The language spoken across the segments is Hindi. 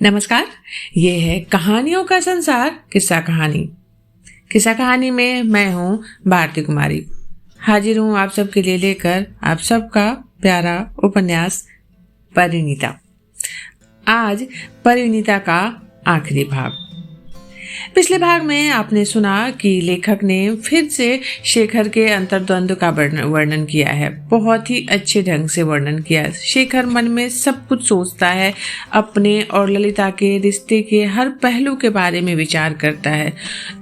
नमस्कार। ये है कहानियों का संसार किस्सा कहानी। किस्सा कहानी में मैं हूँ भारती कुमारी। हाजिर हूँ आप सबके लिए लेकर आप सबका प्यारा उपन्यास परिणीता। आज परिणीता का आखिरी भाग। पिछले भाग में आपने सुना कि लेखक ने फिर से शेखर के अंतर्द्वंद का वर्णन किया है। बहुत ही अच्छे ढंग से वर्णन किया है। शेखर मन में सब कुछ सोचता है, अपने और ललिता के रिश्ते के हर पहलू के बारे में विचार करता है।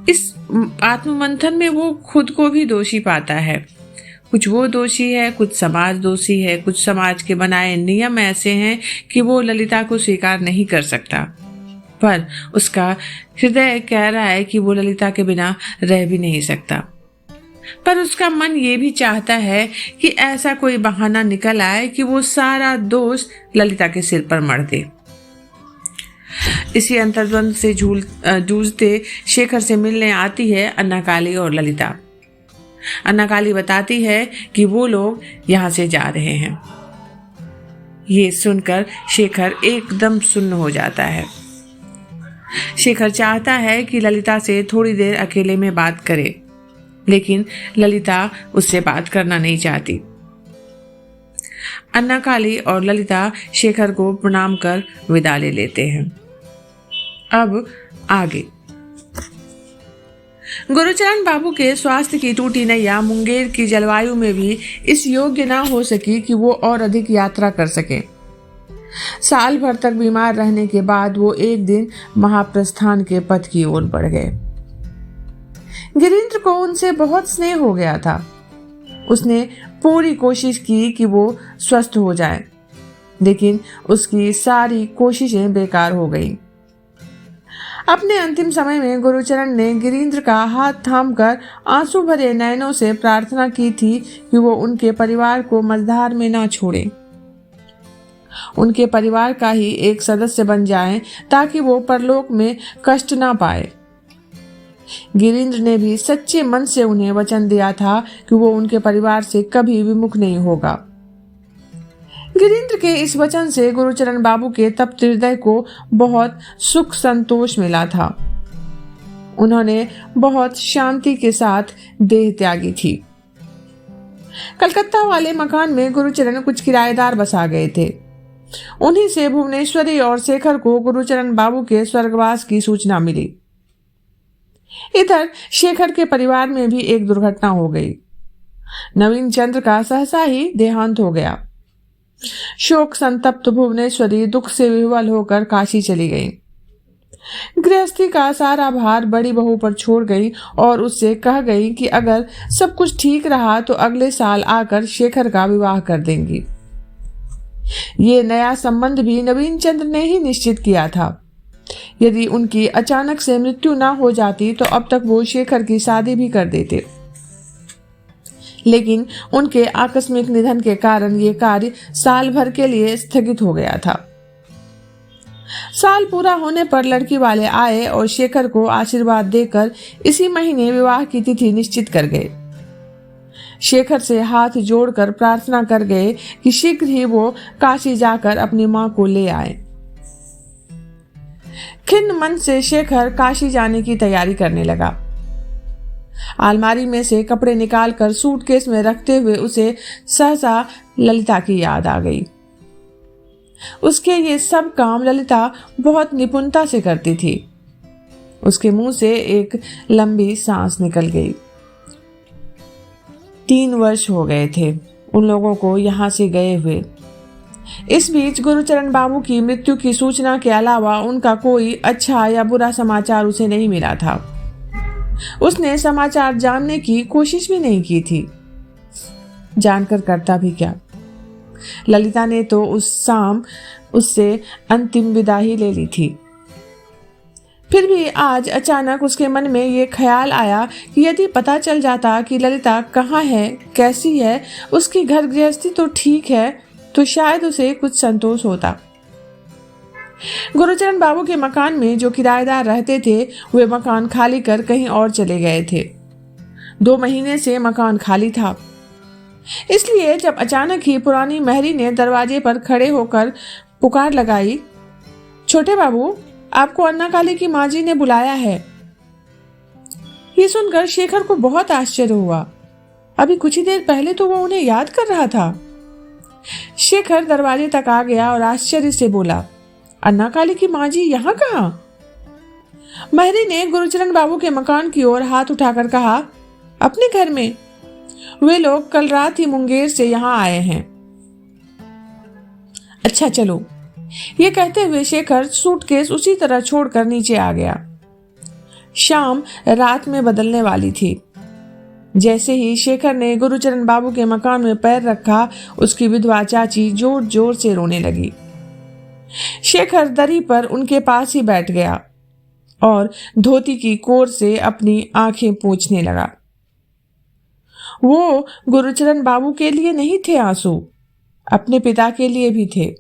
इस आत्ममंथन में वो खुद को भी दोषी पाता है। कुछ वो दोषी है, कुछ समाज दोषी है, कुछ समाज के बनाए नियम ऐसे हैं कि वो ललिता को स्वीकार नहीं कर सकता, पर उसका हृदय कह रहा है कि वो ललिता के बिना रह भी नहीं सकता। पर उसका मन ये भी चाहता है कि ऐसा कोई बहाना निकल आए कि वो सारा दोष ललिता के सिर पर मढ़ दे। इसी अंतर्द्वंद से जूझते शेखर से मिलने आती है अन्ना काली और ललिता। अन्ना काली बताती है कि वो लोग यहाँ से जा रहे हैं। ये सुनकर शेखर एकदम सुन्न हो जाता है। शेखर चाहता है कि ललिता से थोड़ी देर अकेले में बात करे, लेकिन ललिता उससे बात करना नहीं चाहती। अन्ना काली और ललिता शेखर को प्रणाम कर विदा ले लेते हैं। अब आगे। गुरुचरण बाबू के स्वास्थ्य की टूटी नैया मुंगेर की जलवायु में भी इस योग्य ना हो सकी कि वो और अधिक यात्रा कर सके। साल भर तक बीमार रहने के बाद वो एक दिन महाप्रस्थान के पथ की ओर बढ़ गए। गिरीन्द्र को उनसे बहुत स्नेह हो गया था। उसने पूरी कोशिश की कि वो स्वस्थ हो जाए, लेकिन उसकी सारी कोशिशें बेकार हो गईं। अपने अंतिम समय में गुरुचरण ने गिरीन्द्र का हाथ थामकर आंसू भरे नयनों से प्रार्थना की थी कि वो उनके परिवार को मझधार में ना छोड़े, उनके परिवार का ही एक सदस्य बन जाएं, ताकि वो परलोक में कष्ट ना पाए। गिरीन्द्र ने भी सच्चे मन से उन्हें वचन दिया था कि वो उनके परिवार से कभी विमुख नहीं होगा। गिरीन्द्र के इस वचन से गुरुचरण बाबू के तप्त हृदय को बहुत सुख संतोष मिला था। उन्होंने बहुत शांति के साथ देह त्यागी थी। कलकत्ता वाले मकान में गुरुचरण कुछ किराएदार बसा गए थे। उन्हीं से भुवनेश्वरी और शेखर को गुरुचरण बाबू के स्वर्गवास की सूचना मिली। इधर शेखर के परिवार में भी एक दुर्घटना हो गई। नवीन चंद्र का सहसा ही देहांत हो गया। शोक संतप्त भुवनेश्वरी दुख से विह्वल होकर काशी चली गई। गृहस्थी का सारा भार बड़ी बहू पर छोड़ गई और उससे कह गई कि अगर सब कुछ ठीक रहा तो अगले साल आकर शेखर का विवाह कर देंगी। ये नया संबंध भी नवीन चंद्र ने ही निश्चित किया था। यदि उनकी अचानक से मृत्यु ना हो जाती तो अब तक वो शेखर की शादी भी कर देते, लेकिन उनके आकस्मिक निधन के कारण ये कार्य साल भर के लिए स्थगित हो गया था। साल पूरा होने पर लड़की वाले आए और शेखर को आशीर्वाद देकर इसी महीने विवाह की तिथि निश्चित कर गए। शेखर से हाथ जोड़कर प्रार्थना कर गए कि शीघ्र ही वो काशी जाकर अपनी मां को ले आए। खिन्न मन से शेखर काशी जाने की तैयारी करने लगा। अलमारी में से कपड़े निकालकर सूटकेस में रखते हुए उसे सहसा ललिता की याद आ गई। उसके ये सब काम ललिता बहुत निपुणता से करती थी। उसके मुंह से एक लंबी सांस निकल गई। 3 वर्ष हो गए थे उन लोगों को यहाँ से गए हुए। इस बीच गुरुचरण बाबू की मृत्यु की सूचना के अलावा उनका कोई अच्छा या बुरा समाचार उसे नहीं मिला था। उसने समाचार जानने की कोशिश भी नहीं की थी। जानकर करता भी क्या। ललिता ने तो उस शाम उससे अंतिम विदा ही ले ली थी। फिर भी आज अचानक उसके मन में ये ख्याल आया कि यदि पता चल जाता कि ललिता कहाँ है, कैसी है, उसकी घर गृहस्थी तो ठीक है, तो शायद उसे कुछ संतोष होता। गुरुचरण बाबू के मकान में जो किराएदार रहते थे वे मकान खाली कर कहीं और चले गए थे। 2 महीने से मकान खाली था। इसलिए जब अचानक ही पुरानी महरी ने दरवाजे पर खड़े होकर पुकार लगाई, छोटे बाबू, आपको अन्ना काली की माँ जी ने बुलाया है। ये सुनकर शेखर को बहुत आश्चर्य हुआ। अभी कुछ ही देर पहले तो वो उन्हें याद कर रहा था। शेखर दरवाजे तक आ गया और आश्चर्य से बोला, अन्ना काली की माँ जी यहाँ कहाँ? महरी ने गुरुचरण बाबू के मकान की ओर हाथ उठाकर कहा, अपने घर में। वे लोग कल रात ही मुंगेर से यहाँ आए हैं। अच्छा चलो। ये कहते हुए शेखर सूटकेस उसी तरह छोड़कर नीचे आ गया। शाम रात में बदलने वाली थी। जैसे ही शेखर ने गुरुचरण बाबू के मकान में पैर रखा, उसकी विधवा चाची जोर जोर से रोने लगी। शेखर दरी पर उनके पास ही बैठ गया और धोती की कोर से अपनी आंखें पोंछने लगा। वो गुरुचरण बाबू के लिए नहीं थे आंसू, अपने पिता के लिए भी थे।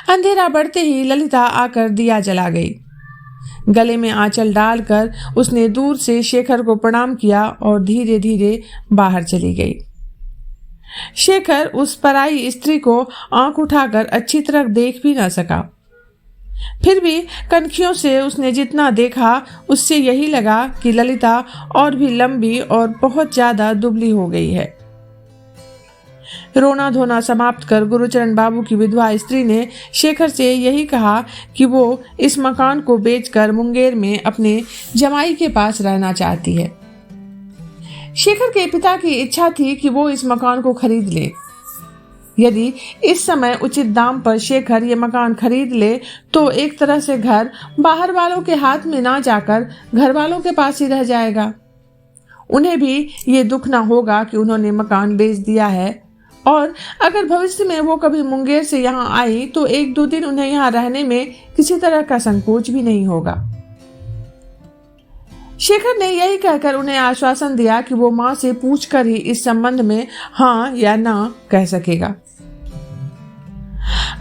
अंधेरा बढ़ते ही ललिता आकर दिया जला गई। गले में आंचल डालकर उसने दूर से शेखर को प्रणाम किया और धीरे धीरे बाहर चली गई। शेखर उस पराई स्त्री को आंख उठाकर अच्छी तरह देख भी न सका। फिर भी कनखियों से उसने जितना देखा, उससे यही लगा कि ललिता और भी लंबी और बहुत ज्यादा दुबली हो गई है। रोना धोना समाप्त कर गुरुचरण बाबू की विधवा स्त्री ने शेखर से यही कहा कि वो इस मकान को बेचकर मुंगेर में अपने जमाई के पास रहना चाहती है। शेखर के पिता की इच्छा थी कि वो इस मकान को खरीद ले। यदि इस समय उचित दाम पर शेखर ये मकान खरीद ले तो एक तरह से घर बाहर वालों के हाथ में ना जाकर घर वालों के पास ही रह जाएगा। उन्हें भी ये दुख ना होगा कि उन्होंने मकान बेच दिया है, और अगर भविष्य में वो कभी मुंगेर से यहाँ आई तो एक दो दिन उन्हें यहाँ रहने में किसी तरह का संकोच भी नहीं होगा। शेखर ने यही कहकर उन्हें आश्वासन दिया कि वो माँ से पूछकर ही इस संबंध में हाँ या ना कह सकेगा।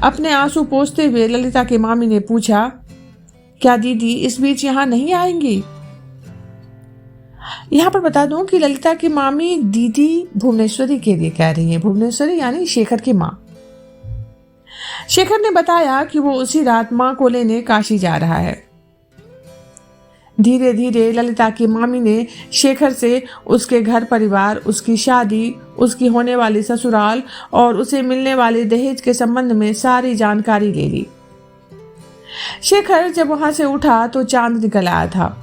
अपने आंसू पोंछते हुए ललिता की मामी ने पूछा, क्या दीदी इस बीच यहाँ नहीं आएंगी? यहाँ पर बता दूं कि ललिता की मामी दीदी भुवनेश्वरी के लिए कह रही है। भुवनेश्वरी यानी शेखर की माँ। शेखर ने बताया कि वो उसी रात माँ को लेने काशी जा रहा है। धीरे धीरे ललिता की मामी ने शेखर से उसके घर परिवार, उसकी शादी, उसकी होने वाली ससुराल और उसे मिलने वाले दहेज के संबंध में सारी जानकारी ले ली। शेखर जब वहां से उठा तो चांद निकल आया था।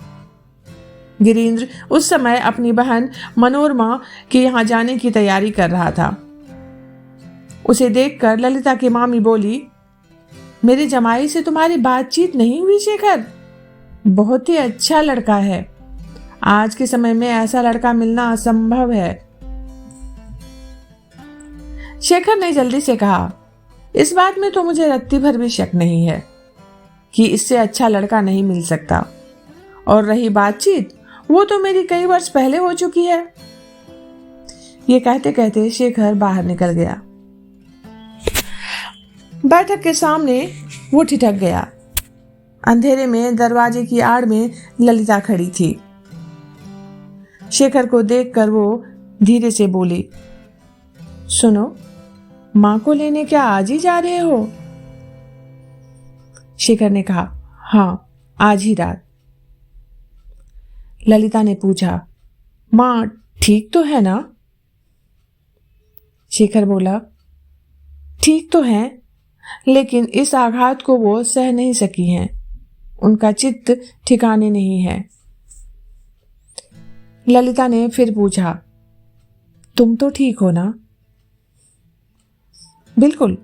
गिरीन्द्र उस समय अपनी बहन मनोरमा के यहाँ जाने की तैयारी कर रहा था। उसे देखकर ललिता की मामी बोली, मेरे जमाई से तुम्हारी बातचीत नहीं हुई शेखर? बहुत ही अच्छा लड़का है। आज के समय में ऐसा लड़का मिलना असंभव है। शेखर ने जल्दी से कहा, इस बात में तो मुझे रत्ती भर भी शक नहीं है कि इससे अच्छा लड़का नहीं मिल सकता। और रही बातचीत, वो तो मेरी कई वर्ष पहले हो चुकी है। ये कहते कहते शेखर बाहर निकल गया। बैठक के सामने वो ठिठक गया। अंधेरे में दरवाजे की आड़ में ललिता खड़ी थी। शेखर को देखकर वो धीरे से बोली, सुनो, माँ को लेने क्या आज ही जा रहे हो? शेखर ने कहा, हाँ, आज ही रात। ललिता ने पूछा, माँ ठीक तो है ना? शेखर बोला, ठीक तो है, लेकिन इस आघात को वो सह नहीं सकी हैं। उनका चित्त ठिकाने नहीं है। ललिता ने फिर पूछा, तुम तो ठीक हो ना? बिल्कुल।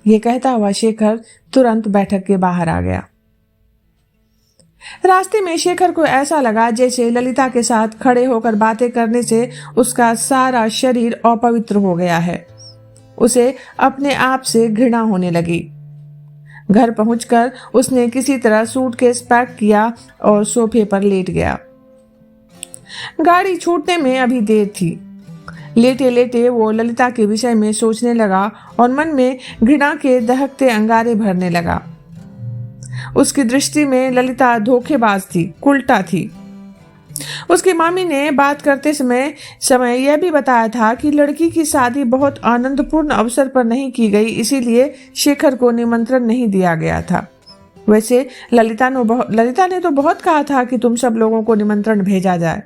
ये कहता हुआ शेखर तुरंत बैठक के बाहर आ गया। रास्ते में शेखर को ऐसा लगा जैसे ललिता के साथ खड़े होकर बातें करने से उसका सारा शरीर अपवित्र हो गया है। उसे अपने आप से घृणा होने लगी। घर पहुंचकर उसने किसी तरह सूटकेस पैक किया और सोफे पर लेट गया। गाड़ी छूटने में अभी देर थी। लेटे लेटे वो ललिता के विषय में सोचने लगा और मन में घृणा के दहकते अंगारे भरने लगा। उसकी दृष्टि में ललिता धोखेबाज थी, उल्टा थी। उसकी मामी ने बात करते समय यह भी बताया था कि लड़की की शादी बहुत आनंदपूर्ण अवसर पर नहीं की गई, इसीलिए शेखर को निमंत्रण नहीं दिया गया था। वैसे ललिता ने तो बहुत कहा था कि तुम सब लोगों को निमंत्रण भेजा जाए।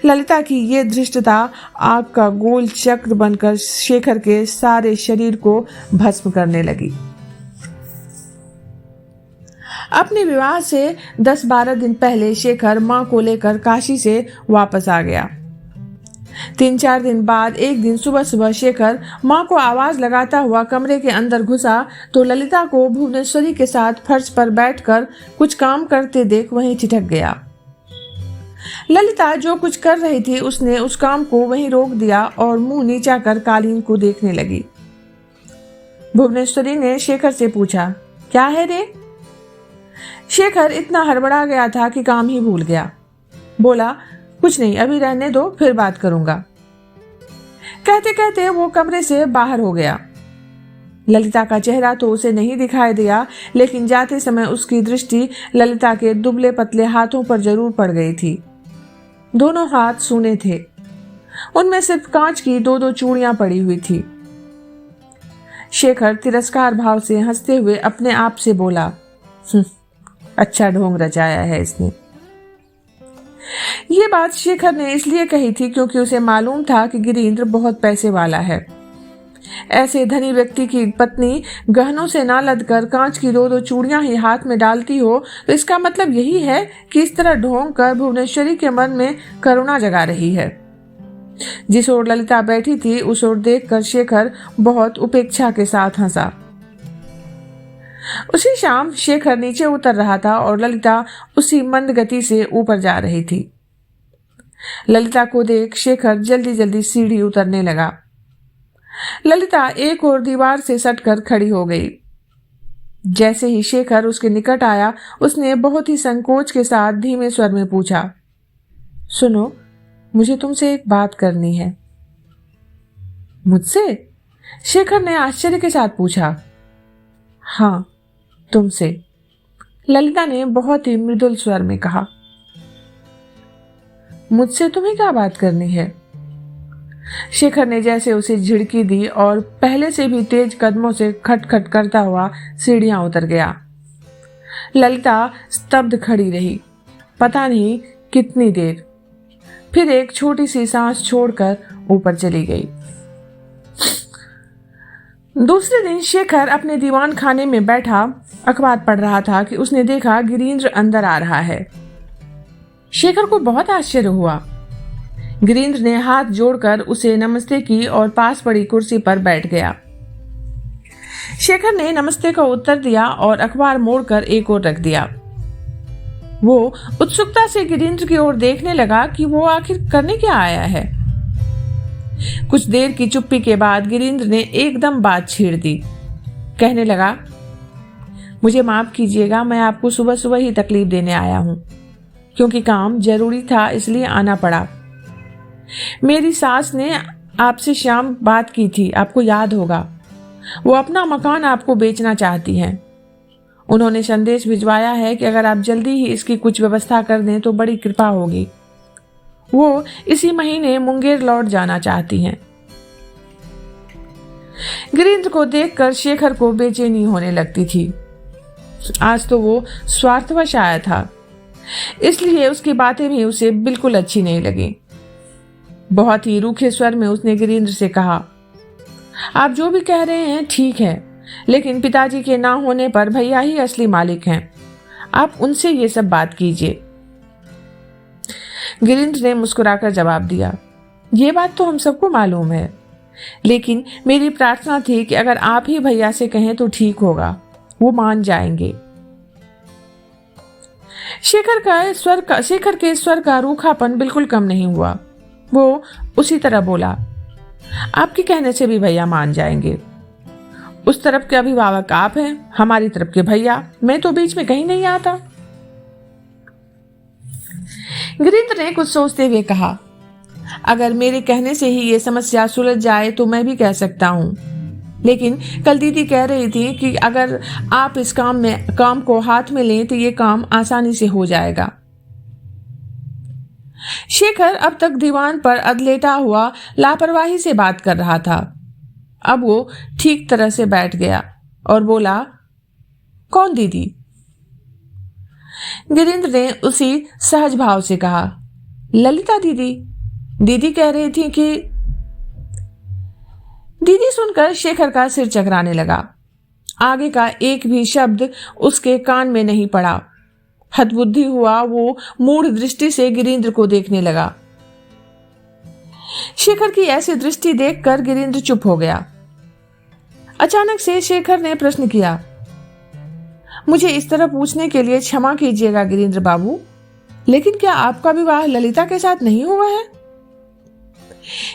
ललिता की ये धृष्टता आग का गोल चक्र बनकर शेखर के सारे शरीर को भस्म करने लगी। अपने विवाह से 10-12 दिन पहले शेखर मां को लेकर काशी से वापस आ गया। 3-4 दिन बाद एक दिन सुबह सुबह शेखर मां को आवाज लगाता हुआ कमरे के अंदर घुसा तो ललिता को भुवनेश्वरी के साथ फर्श पर बैठकर कुछ काम करते देख वहीं ठिठक गया। ललिता जो कुछ कर रही थी उसने उस काम को वहीं रोक दिया और मुंह नीचा कर कालीन को देखने लगी। भुवनेश्वरी ने शेखर से पूछा, क्या है रे? शेखर इतना हड़बड़ा गया था कि काम ही भूल गया। बोला, कुछ नहीं, अभी रहने दो, फिर बात करूंगा। कहते कहते वो कमरे से बाहर हो गया। ललिता का चेहरा तो उसे नहीं दिखाई दिया, लेकिन जाते समय उसकी दृष्टि ललिता के दुबले पतले हाथों पर जरूर पड़ गई थी। दोनों हाथ सूने थे, उनमें सिर्फ कांच की 2-2 चूड़ियां पड़ी हुई थी। शेखर तिरस्कार भाव से हंसते हुए अपने आप से बोला, अच्छा ढोंग रचाया है इसने। ये बात शेखर ने इसलिए कही थी क्योंकि उसे मालूम था कि गिरीन्द्र बहुत पैसे वाला है। ऐसे धनी व्यक्ति की पत्नी गहनों से ना लदकर कांच की 2-2 चूड़ियां ही हाथ में डालती हो तो इसका मतलब यही है कि इस तरह ढोंग कर भुवनेश्वरी के मन में करुणा जगा रही है। जिस ओर ललिता बैठी थी उस ओर देखकर शेखर बहुत उपेक्षा के साथ हंसा। उसी शाम शेखर नीचे उतर रहा था और ललिता उसी मंद गति से ऊपर जा रही थी। ललिता को देख शेखर जल्दी जल्दी सीढ़ी उतरने लगा। ललिता एक और दीवार से सटकर खड़ी हो गई। जैसे ही शेखर उसके निकट आया उसने बहुत ही संकोच के साथ धीमे स्वर में पूछा, सुनो, मुझे तुमसे एक बात करनी है। मुझसे? शेखर ने आश्चर्य के साथ पूछा। हाँ, तुमसे, ललिता ने बहुत ही मृदुल स्वर में कहा। मुझसे तुम्हें क्या बात करनी है? शेखर ने जैसे उसे झिड़की दी और पहले से भी तेज कदमों से खटखट करता हुआ सीढ़ियां उतर गया। ललिता स्तब्ध खड़ी रही, पता नहीं कितनी देर, फिर एक छोटी सी सांस छोड़कर ऊपर चली गई। दूसरे दिन शेखर अपने दीवान खाने में बैठा अखबार पढ़ रहा था कि उसने देखा गिरीन्द्र अंदर आ रहा है। शेखर को बहुत आश्चर्य हुआ। गिरीन्द्र ने हाथ जोड़कर उसे नमस्ते की और पास पड़ी कुर्सी पर बैठ गया। शेखर ने नमस्ते का उत्तर दिया और अखबार मोड़कर एक ओर रख दिया। वो उत्सुकता से गिरीन्द्र की ओर देखने लगा कि वो आखिर करने क्या आया है। कुछ देर की चुप्पी के बाद गिरीन्द्र ने एकदम बात छेड़ दी। कहने लगा, मुझे माफ कीजिएगा, मैं आपको सुबह सुबह ही तकलीफ देने आया हूं, क्योंकि काम जरूरी था इसलिए आना पड़ा। मेरी सास ने आपसे शाम बात की थी, आपको याद होगा। वो अपना मकान आपको बेचना चाहती हैं। उन्होंने संदेश भिजवाया है कि अगर आप जल्दी ही इसकी कुछ व्यवस्था कर दें तो बड़ी कृपा होगी। वो इसी महीने मुंगेर लौट जाना चाहती हैं। गिरीन्द्र को देखकर शेखर को बेचैनी होने लगती थी। आज तो वो स्वार्थवश आया था, इसलिए उसकी बातें भी उसे बिल्कुल अच्छी नहीं लगी। बहुत ही रूखे स्वर में उसने गिरीन्द्र से कहा, आप जो भी कह रहे हैं ठीक है, लेकिन पिताजी के ना होने पर भैया ही असली मालिक हैं। आप उनसे ये सब बात कीजिए। गिरीन्द्र ने मुस्कुराकर जवाब दिया, ये बात तो हम सबको मालूम है, लेकिन मेरी प्रार्थना थी कि अगर आप ही भैया से कहें तो ठीक होगा, वो मान जाएंगे। शेखर के स्वर का रूखापन बिल्कुल कम नहीं हुआ। वो उसी तरह बोला, आपके कहने से भी भैया मान जाएंगे। उस तरफ के अभिभावक आप हैं, हमारी तरफ के भैया, मैं तो बीच में कहीं नहीं आता। गिरीन्द्र ने कुछ सोचते हुए कहा, अगर मेरे कहने से ही ये समस्या सुलझ जाए तो मैं भी कह सकता हूँ, लेकिन कल दीदी कह रही थी कि अगर आप इस काम को हाथ में लें तो ये काम आसानी से हो जाएगा। शेखर अब तक दीवान पर अधलेटा हुआ लापरवाही से बात कर रहा था। अब वो ठीक तरह से बैठ गया और बोला, कौन दीदी? गिरीन्द्र ने उसी सहज भाव से कहा, ललिता दीदी। दीदी कह रही थी कि। दीदी सुनकर शेखर का सिर चकराने लगा। आगे का एक भी शब्द उसके कान में नहीं पड़ा। हतबुद्धि हुआ वो मूढ़ दृष्टि से गिरीन्द्र को देखने लगा। शेखर की ऐसी दृष्टि देखकर गिरीन्द्र चुप हो गया। अचानक से शेखर ने प्रश्न किया, मुझे इस तरह पूछने के लिए क्षमा कीजिएगा गिरीन्द्र बाबू, लेकिन क्या आपका विवाह ललिता के साथ नहीं हुआ है?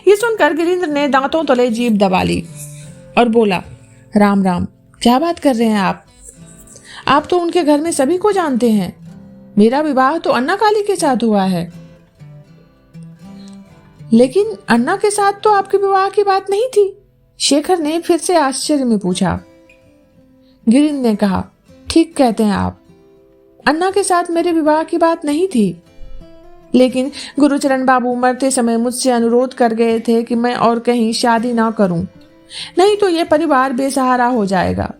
ये सुनकर गिरीन्द्र ने दांतों तले जीभ दबा ली और बोला, राम राम, क्या बात कर रहे हैं आप? आप तो उनके घर में सभी को जानते हैं। मेरा विवाह तो अन्ना काली के साथ हुआ है। लेकिन अन्ना के साथ तो आपके विवाह की बात नहीं थी, शेखर ने फिर से आश्चर्य में पूछा। गिरीन्द्र ने कहा, ठीक कहते हैं आप, अन्ना के साथ मेरे विवाह की बात नहीं थी, लेकिन गुरुचरण बाबू मरते समय मुझसे अनुरोध कर गए थे कि मैं और कहीं शादी ना करूं, नहीं तो यह परिवार बेसहारा हो जाएगा।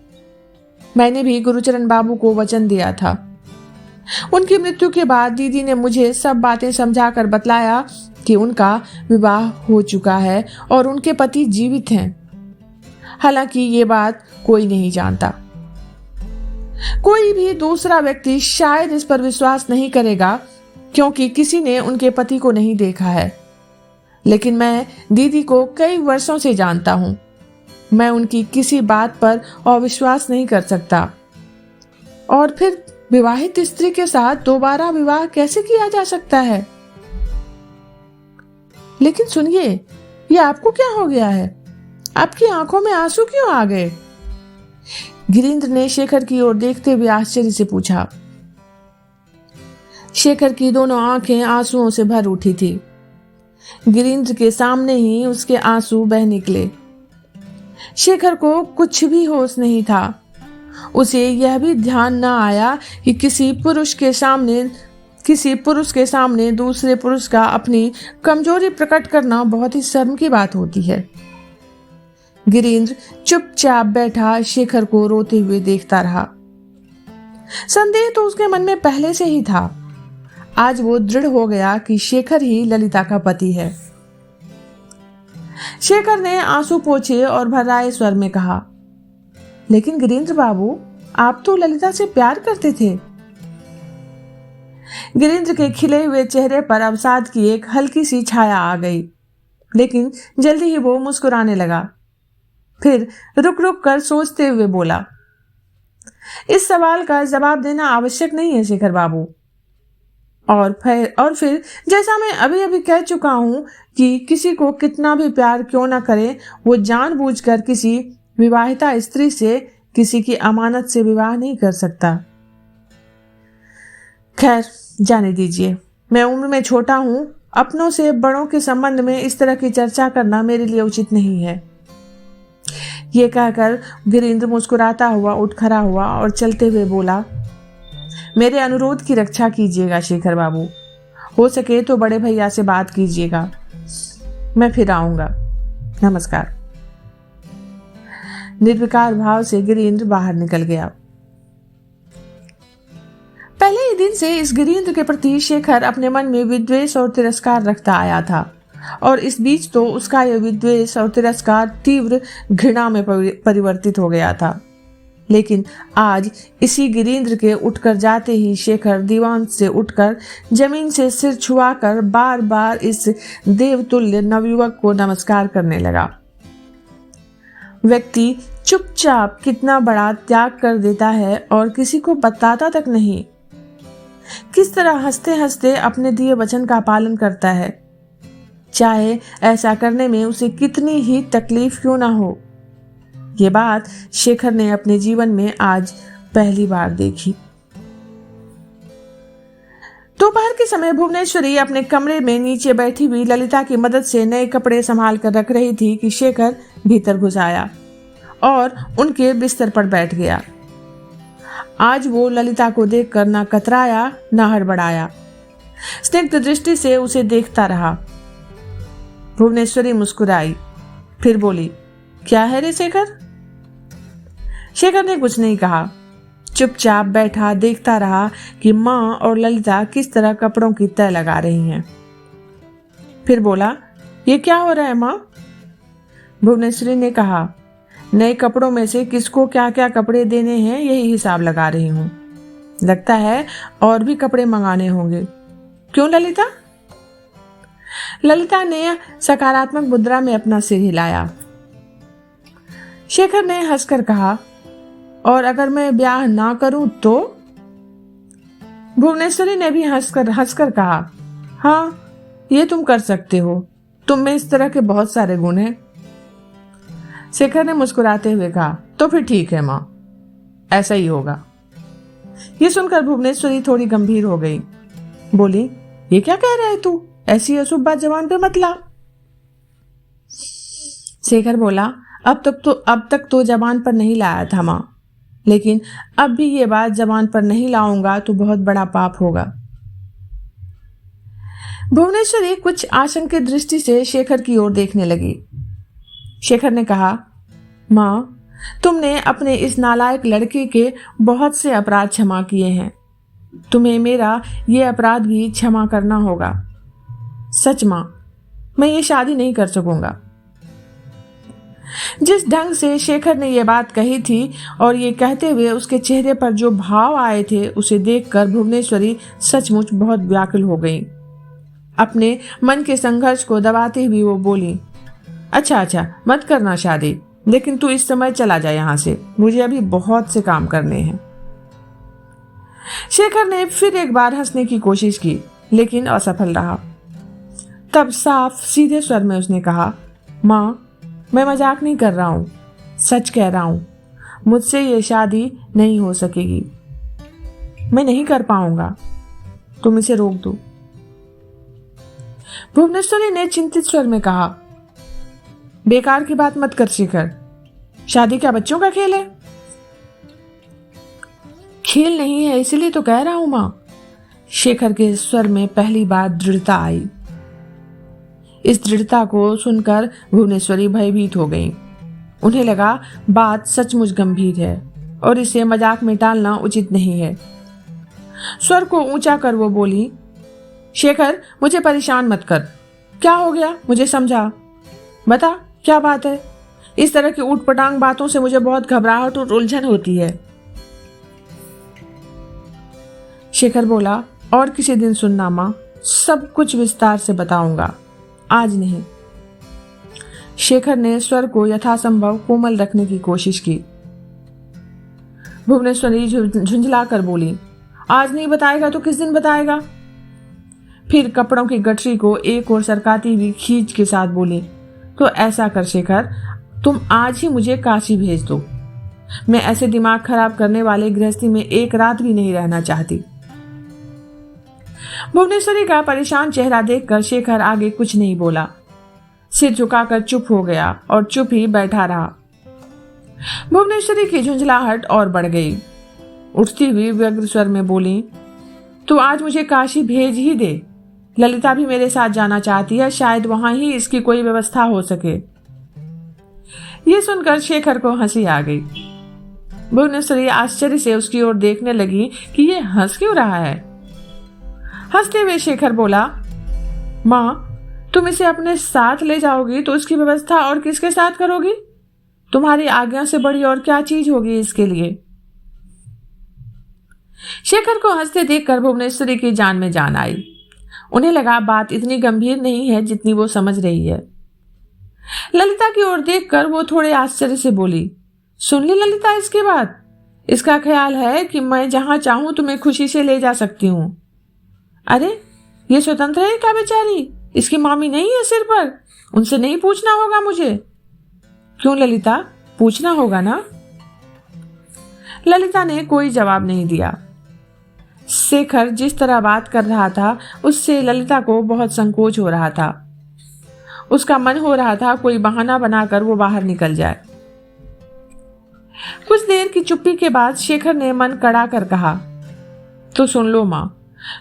मैंने भी गुरुचरण बाबू को वचन दिया था। उनकी मृत्यु के बाद दीदी ने मुझे सब बातें समझाकर बतलाया कि उनका विवाह हो चुका है और उनके पति जीवित हैं। हालांकि ये बात कोई नहीं जानता। कोई भी दूसरा व्यक्ति शायद इस पर विश्वास नहीं करेगा, क्योंकि किसी ने उनके पति को नहीं देखा है। लेकिन मैं दीदी को कई वर्षों से जानता हूं। मैं उनकी किसी बात पर अविश्वास नहीं कर सकता। और फिर विवाहित स्त्री के साथ दोबारा विवाह कैसे किया जा सकता है? लेकिन सुनिए, ये आपको क्या हो गया है? आपकी आंखों में आंसू क्यों आ गए? गिरीन्द्र ने शेखर की ओर देखते हुए आश्चर्य से पूछा। शेखर की दोनों आंखें आंसुओं से भर उठी थी। गिरीन्द्र के सामने ही उसके आंसू बह निकले। शेखर को कुछ भी होश नहीं था। उसे यह भी ध्यान न आया कि किसी पुरुष के सामने दूसरे पुरुष का अपनी कमजोरी प्रकट करना बहुत ही शर्म की बात होती है। गिरीन्द्र चुपचाप बैठा शेखर को रोते हुए देखता रहा। संदेह तो उसके मन में पहले से ही था। आज वो दृढ़ हो गया कि शेखर ही ललिता का पति है। शेखर ने आंसू पोंछे और भर्राए स्वर में कहा, लेकिन गिरीन्द्र बाबू, आप तो ललिता से प्यार करते थे। गिरीन्द्र के खिले हुए चेहरे पर अवसाद की एक हल्की सी छाया आ गई, लेकिन जल्दी ही वो मुस्कुराने लगा। फिर रुक रुक कर सोचते हुए बोला, इस सवाल का जवाब देना आवश्यक नहीं है शेखर बाबू। और फिर जैसा मैं अभी अभी कह चुका हूं कि किसी को कितना भी प्यार क्यों ना करे, वो जानबूझकर किसी विवाहिता स्त्री से किसी की अमानत से विवाह नहीं कर सकता। खैर, जाने दीजिए। मैं उम्र में छोटा हूं। अपनों से बड़ों के संबंध में इस तरह की चर्चा करना मेरे लिए उचित नहीं है। ये कहकर गिरीन्द्र मुस्कुराता हुआ उठ खड़ा हुआ और चलते हुए बोला, मेरे अनुरोध की रक्षा कीजिएगा शेखर बाबू। हो सके तो बड़े भैया से बात कीजिएगा। मैं फिर आऊंगा। नमस्कार। निर्विकार भाव से गिरीन्द्र बाहर निकल गया। पहले ही दिन से इस गिरीन्द्र के प्रति शेखर अपने मन में विद्वेष और तिरस्कार रखता आया था, और इस बीच तो उसका यह विद्वेष और तिरस्कार तीव्र घृणा में परिवर्तित हो गया था। लेकिन आज इसी गिरीन्द्र के उठकर जाते ही शेखर दीवान से उठकर जमीन से सिर छुआकर बार बार इस देवतुल्य नवयुवक को नमस्कार करने लगा। व्यक्ति चुपचाप कितना बड़ा त्याग कर देता है और किसी को बताता तक नहीं। किस तरह हंसते हंसते अपने दिए वचन का पालन करता है, चाहे ऐसा करने में उसे कितनी ही तकलीफ क्यों ना हो। ये बात शेखर ने अपने जीवन में आज पहली बार देखी। दोपहर के समय भुवनेश्वरी अपने कमरे में नीचे बैठी हुई ललिता की मदद से नए कपड़े संभाल कर रख रही थी कि शेखर भीतर घुस आया और उनके बिस्तर पर बैठ गया। आज वो ललिता को देखकर ना कतराया ना हड़बड़ाया। स्निग्ध दृष्टि से उसे देखता रहा। भुवनेश्वरी मुस्कुराई, फिर बोली, क्या है रे शेखर? शेखर ने कुछ नहीं कहा, चुपचाप बैठा देखता रहा कि माँ और ललिता किस तरह कपड़ों की तह लगा रही हैं। फिर बोला, ये क्या हो रहा है माँ? भुवनेश्वरी ने कहा, नए कपड़ों में से किसको क्या क्या कपड़े देने हैं यही हिसाब लगा रही हूँ। लगता है और भी कपड़े मंगाने होंगे। क्यों ललिता? ललिता ने सकारात्मक मुद्रा में अपना सिर हिलाया। शेखर ने हंसकर कहा, और अगर मैं ब्याह ना करूं तो? भुवनेश्वरी ने भी हंसकर कहा, हाँ, ये तुम कर सकते हो, तुम में इस तरह के बहुत सारे गुण हैं। शेखर ने मुस्कुराते हुए कहा, तो फिर ठीक है माँ, ऐसा ही होगा। ये सुनकर भुवनेश्वरी थोड़ी गंभीर हो गई, बोली, ये क्या कह रहा है तू? ऐसी अशुभ बात जबान पे मत ला। शेखर बोला, अब तक तो जबान पर नहीं लाया था माँ, लेकिन अब भी ये बात जबान पर नहीं लाऊंगा तो बहुत बड़ा पाप होगा। भुवनेश्वरी कुछ आशंकित दृष्टि से शेखर की ओर देखने लगी। शेखर ने कहा, माँ, तुमने अपने इस नालायक लड़के के बहुत से अपराध क्षमा किए हैं, तुम्हें मेरा ये अपराध भी क्षमा करना होगा। सच माँ, मैं ये शादी नहीं कर सकूंगा। जिस ढंग से शेखर ने यह बात कही थी और ये कहते हुए उसके चेहरे पर जो भाव आए थे, उसे देखकर भुवनेश्वरी सचमुच बहुत व्याकुल हो गई। अपने मन के संघर्ष को दबाते हुए वो बोली, अच्छा, मत करना शादी, लेकिन तू इस समय चला जा यहाँ से, मुझे अभी बहुत से काम करने हैं। शेखर ने फिर एक बार हंसने की कोशिश की, लेकिन असफल रहा। तब साफ सीधे स्वर में उसने कहा, माँ, मैं मजाक नहीं कर रहा हूं, सच कह रहा हूं, मुझसे ये शादी नहीं हो सकेगी, मैं नहीं कर पाऊंगा, तुम इसे रोक दो। भुवनेश्वरी ने चिंतित स्वर में कहा, बेकार की बात मत कर शेखर, शादी क्या बच्चों का खेल है? खेल नहीं है, इसलिए तो कह रहा हूं मां। शेखर के स्वर में पहली बार दृढ़ता आई। इस दृढ़ता को सुनकर भुवनेश्वरी भयभीत हो गई। उन्हें लगा बात सचमुच गंभीर है और इसे मजाक में टालना उचित नहीं है। स्वर को ऊंचा कर वो बोली, शेखर, मुझे परेशान मत कर, क्या हो गया मुझे समझा, बता क्या बात है? इस तरह की ऊटपटांग बातों से मुझे बहुत घबराहट और उलझन होती है। शेखर बोला, और किसी दिन सुनना माँ, सब कुछ विस्तार से बताऊंगा, आज नहीं। शेखर ने स्वर को यथासंभव कोमल रखने की कोशिश की। भुवनेश्वरी झुंझला कर बोली, आज नहीं बताएगा तो किस दिन बताएगा? फिर कपड़ों की गठरी को एक ओर सरकाती हुई खींच के साथ बोली, तो ऐसा कर शेखर, तुम आज ही मुझे काशी भेज दो, मैं ऐसे दिमाग खराब करने वाले गृहस्थी में एक रात भी नहीं रहना चाहती। भुवनेश्वरी का परेशान चेहरा देखकर शेखर आगे कुछ नहीं बोला, सिर झुकाकर चुप हो गया और चुप ही बैठा रहा। भुवनेश्वरी की झुंझलाहट और बढ़ गई। उठती हुई व्यग्र स्वर में बोली, तू आज मुझे काशी भेज ही दे, ललिता भी मेरे साथ जाना चाहती है, शायद वहां ही इसकी कोई व्यवस्था हो सके। ये सुनकर शेखर को हंसी आ गई। भुवनेश्वरी आश्चर्य से उसकी ओर देखने लगी कि ये हंस क्यों रहा है। हंसते हुए शेखर बोला, माँ, तुम इसे अपने साथ ले जाओगी तो इसकी व्यवस्था और किसके साथ करोगी? तुम्हारी आज्ञा से बड़ी और क्या चीज होगी इसके लिए? शेखर को हंसते देखकर भुवनेश्वरी की जान में जान आई। उन्हें लगा बात इतनी गंभीर नहीं है जितनी वो समझ रही है। ललिता की ओर देखकर वो थोड़े आश्चर्य से बोली, सुन ली ललिता इसके बाद? इसका ख्याल है कि मैं जहां चाहूं तुम्हें खुशी से ले जा सकती हूं। अरे, ये स्वतंत्र है क्या बेचारी? इसकी मामी नहीं है सिर पर, उनसे नहीं पूछना होगा मुझे? क्यों ललिता, पूछना होगा ना? ललिता ने कोई जवाब नहीं दिया। शेखर जिस तरह बात कर रहा था उससे ललिता को बहुत संकोच हो रहा था। उसका मन हो रहा था कोई बहाना बनाकर वो बाहर निकल जाए। कुछ देर की चुप्पी के बाद शेखर ने मन कड़ा कर कहा, तो सुन लो माँ,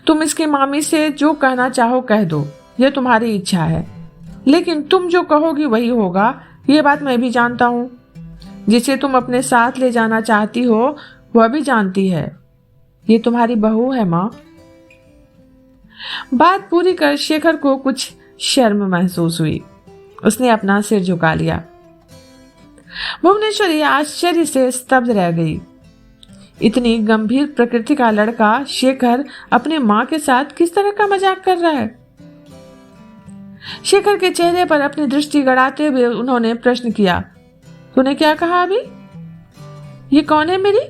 तुम इसकी मामी से जो कहना चाहो कह दो, यह तुम्हारी इच्छा है, लेकिन तुम जो कहोगी वही होगा, ये बात मैं भी जानता हूँ। जिसे तुम अपने साथ ले जाना चाहती हो वह भी जानती है, ये तुम्हारी बहू है माँ। बात पूरी कर शेखर को कुछ शर्म महसूस हुई। उसने अपना सिर झुका लिया। भुवनेश्वरी आश्चर्य से स्तब्ध रह गई। इतनी गंभीर प्रकृति का लड़का शेखर अपने माँ के साथ किस तरह का मजाक कर रहा है? शेखर के चेहरे पर अपनी दृष्टि गड़ाते हुए उन्होंने प्रश्न किया, तूने क्या कहा अभी? ये कौन है मेरी?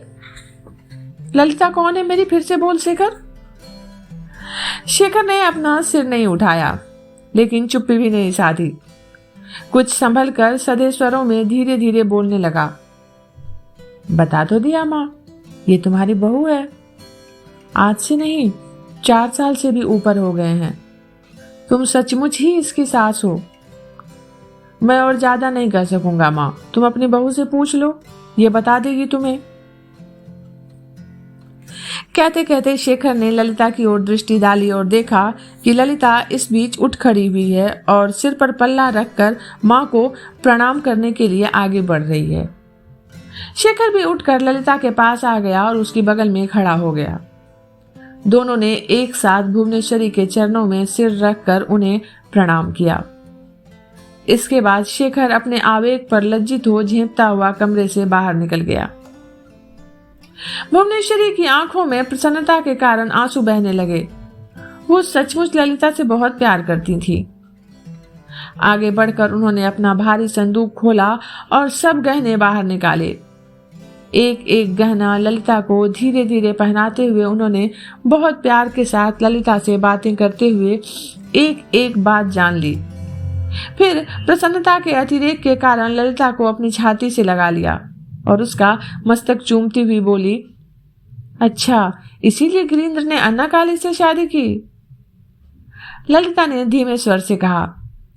ललिता कौन है मेरी? फिर से बोल शेखर। शेखर ने अपना सिर नहीं उठाया, लेकिन चुप्पी भी नहीं साधी। कुछ संभल कर सधे स्वरों में धीरे धीरे बोलने लगा। बता तो दिया माँ, ये तुम्हारी बहू है। आज से नहीं, 4 साल से भी ऊपर हो गए हैं। तुम सचमुच ही इसकी सास हो। मैं और ज्यादा नहीं कर सकूंगा माँ, तुम अपनी बहू से पूछ लो, ये बता देगी तुम्हें। कहते कहते शेखर ने ललिता की ओर दृष्टि डाली और देखा कि ललिता इस बीच उठ खड़ी हुई है और सिर पर पल्ला रखकर माँ को प्रणाम करने के लिए आगे बढ़ रही है। शेखर भी उठकर ललिता के पास आ गया और उसकी बगल में खड़ा हो गया। दोनों ने एक साथ भुवनेश्वरी के चरणों में सिर रखकर उन्हें प्रणाम किया। इसके बाद शेखर अपने आवेग पर लज्जित हो झेंपता हुआ कमरे से बाहर निकल गया। भुवनेश्वरी की आंखों में प्रसन्नता के कारण आंसू बहने लगे। वो सचमुच ललिता से बहुत प्यार करती थी। आगे बढ़कर उन्होंने अपना भारी संदूक खोला और सब गहने बाहर निकाले। एक एक गहना ललिता को धीरे धीरे पहनाते हुए उन्होंने बहुत प्यार के साथ ललिता से बातें करते हुए एक एक बात जान ली। फिर प्रसन्नता के अतिरेक के कारण ललिता को अपनी छाती से लगा लिया और उसका मस्तक चूमती हुई बोली, अच्छा इसीलिए गिरीन्द्र ने अन्ना काली से शादी की? ललिता ने धीमे स्वर से कहा,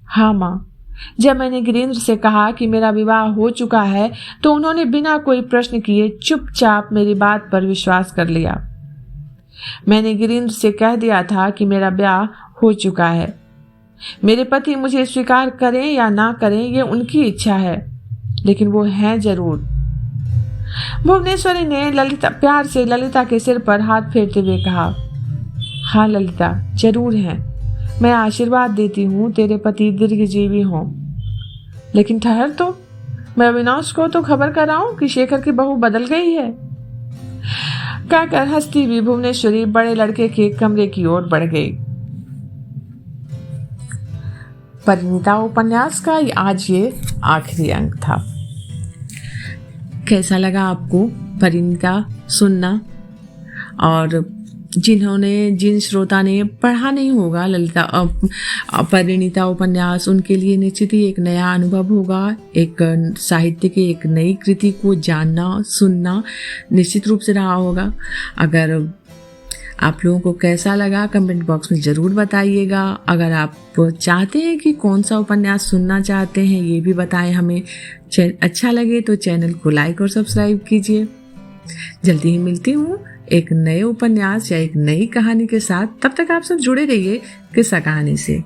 हाँ माँ, जब मैंने गिरीन्द्र से कहा कि मेरा विवाह हो चुका है तो उन्होंने बिना कोई प्रश्न किए चुपचाप मेरी बात पर विश्वास कर लिया। मैंने गिरीन्द्र से कह दिया था कि मेरा ब्याह हो चुका है। मेरे पति मुझे स्वीकार करें या ना करें ये उनकी इच्छा है, लेकिन वो हैं जरूर। भुवनेश्वरी ने प्यार से ललिता के सिर पर हाथ फेरते हुए कहा, हाँ ललिता, जरूर हैं। मैं आशीर्वाद देती हूँ तेरे पति दीर्घजीवी हों। लेकिन ठहर तो, मैं अविनाश को तो खबर कराऊं कि शेखर की बहू बदल गई है। कहकर हंसती हुई भुवनेश्वरी बड़े लड़के के कमरे की ओर बढ़ गई। परिणीता उपन्यास का आज ये आखिरी अंक था। कैसा लगा आपको परिणीता सुनना? और जिन श्रोता ने पढ़ा नहीं होगा परिणीता उपन्यास, उनके लिए निश्चित ही एक नया अनुभव होगा। एक साहित्य की एक नई कृति को जानना सुनना निश्चित रूप से रहा होगा। अगर आप लोगों को कैसा लगा कमेंट बॉक्स में ज़रूर बताइएगा। अगर आप चाहते हैं कि कौन सा उपन्यास सुनना चाहते हैं ये भी बताएं हमें। अच्छा लगे तो चैनल को लाइक और सब्सक्राइब कीजिए। जल्दी ही मिलती हूँ एक नए उपन्यास या एक नई कहानी के साथ। तब तक आप सब जुड़े रहिए किस्सा कहानी से।